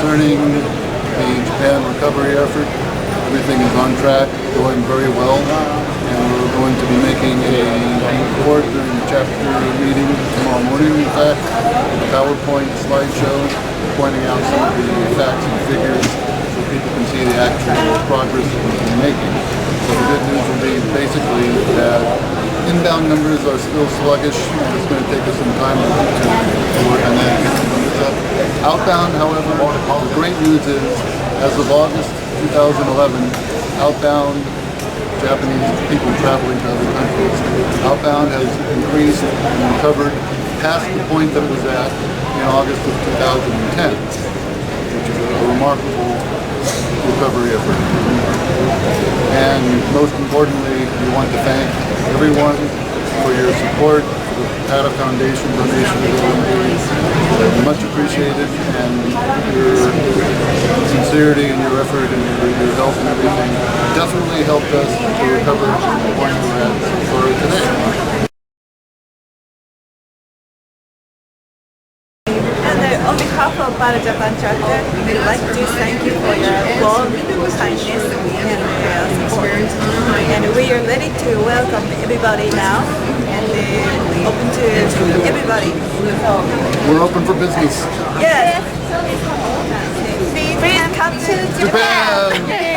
concerning the Japan recovery effort. Everything is on track, going very well, and we're going to be making a report during the chapter meeting tomorrow morning, in fact, a PowerPoint slideshow pointing out some of the facts and figures so people can see the actual progress that we've been making. So the good news will be basically that inbound numbers are still sluggish, and it's going to take us some time to work on that and get the numbers up. Outbound, however, the great news is, as of August 2011, outbound Japanese people traveling to other countries, outbound has increased and recovered past the point that it was at in August of 2010, which is a remarkable recovery effort. And most importantly, we want to thank everyone for your support, for the PATA Foundation donation that we made. Much appreciated, and your sincerity and your effort and your help and everything definitely helped us to recover to the point we're at for today. On behalf of PATA Japan chapter, we'd like to thank you for your warm kindness and support. And we are ready to welcome everybody now and open to everybody. We're open for business. Yes. Please come to Japan.